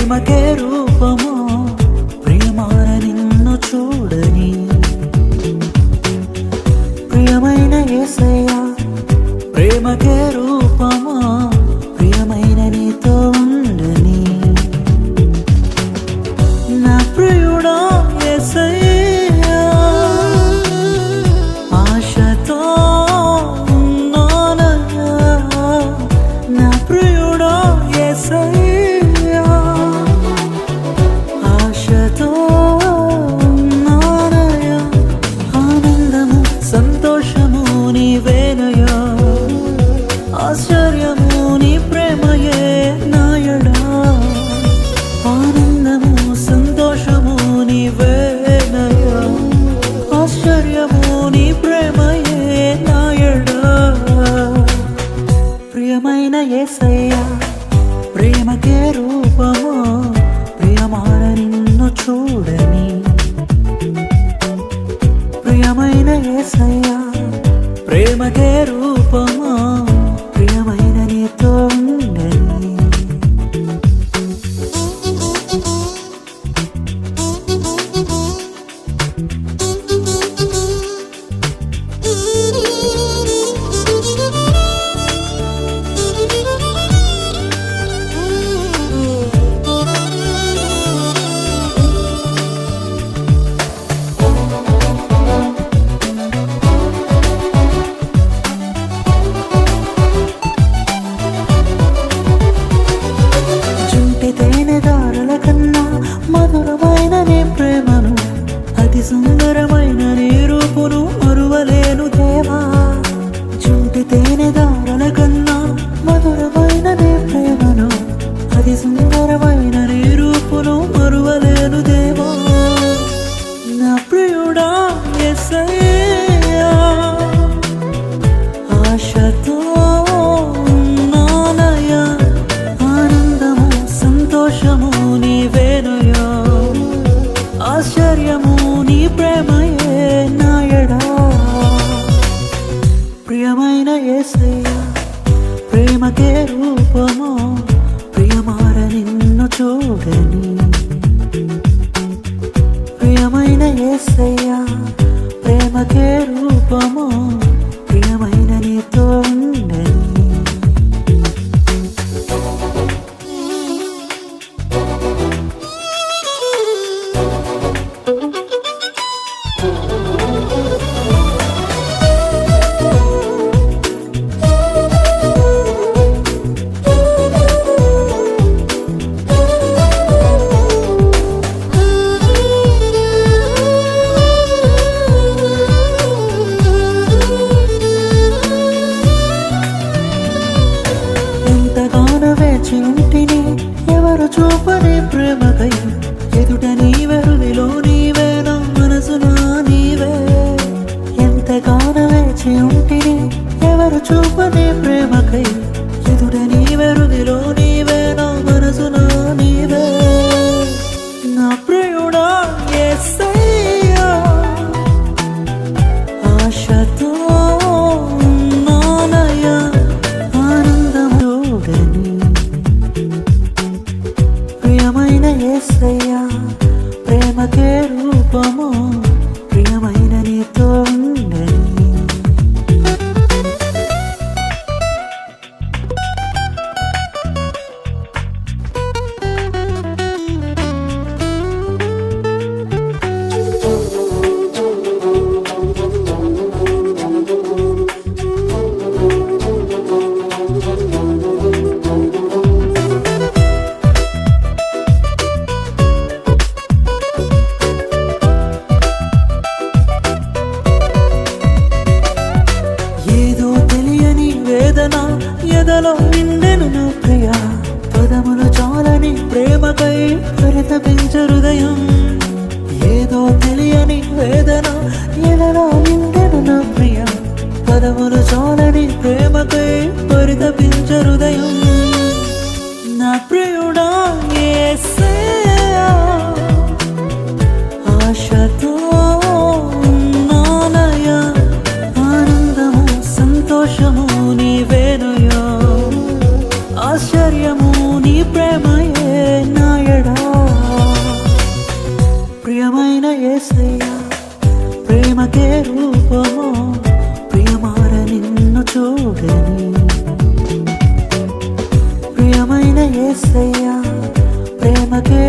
ప్రేమకే రూపమో ప్రియమైన నిన్ను చూడని ప్రియమైన యేసయ్యా ప్రేమకే రూపమో ప్రియమైన నీతో ఉండని నా ప్రియుడా యేసయ్యా ఆశతో ఉన్నానయ్యా నా ప్రియుడా యేసయ్యా ఆశతో ఉన్నానయ్యా ఆనందము సంతోషము నీవేనయ్యా ఆశ్చర్యము నీ ప్రేమయే నాయడా ఆనందము సంతోషము నీవేనయ్యా ఆశ్చర్యము నీ ప్రేమయే నాయడా ప్రియమైన యేసయ్యా ప్రేమకే రూపమో ప్రియమైన నిన్ను చూడని ప్రియమైన యేసయ్యా ప్రేమకే రూపమో ప్రియమైన నీతో ఉండని మధురమైన నీ ప్రేమను అతి సుందరమైన నీ రూపును మరువలేను దేవా జుంటి తేనె దారుల కన్నా మధురమైన నీ ప్రేమను అతి సుందరమైన నీ రూపును మరువలేను దేవా నా ప్రియుడా యేసయ్యా ఆశతో ఉన్నానయ్యా ఆనందము సంతోషము నీవేనయ్యా ఆశ్చర్యము నీ ప్రేమయే నాయడా ప్రియమైన యేసయ్యా ప్రేమకే రూపమో ప్రియమార నిన్ను చూడని ప్రియమైన యేసయ్యా ప్రేమకే రూపమో ప్రియమైన నీతో ఉండని వేచి ఉంటిని ఎవరు చూపని ప్రేమకై ఎదుట నీవెరుదిలో నీవే నా మనసునా నీవే ఎంతగానో వేచి ఉంటిని ఎవరు చూపని ప్రేమకై ఎదుట నీవెరుదిలో నీవే నా మనసునా నీవే నా ప్రియుడా యేసయ్యా ఆశతో ఉన్నానయ్యా ఆనందము చూడని ప్రియమైన యేసయ్యా ప్రేమకే రూపమో ప్రియమైన నీతో ఉండని ఎదలో నిండెను నా ప్రియా పదములు చాలని ప్రేమకై పరితపించ హృదయం ఏదో తెలియని వేదన ఎదలో నిండెను నా ప్రియా పదములు చాలని ప్రేమకై పరితపించ హృదయం నా ప్రియుడా యేసయ్యా ఆశతో ఉన్నానయ్యా ఆనందము సంతోషము నీవేనయ్యా ఆశ్చర్యము నీ ప్రేమయే నాయడా యేసయ్యా ప్రేమకే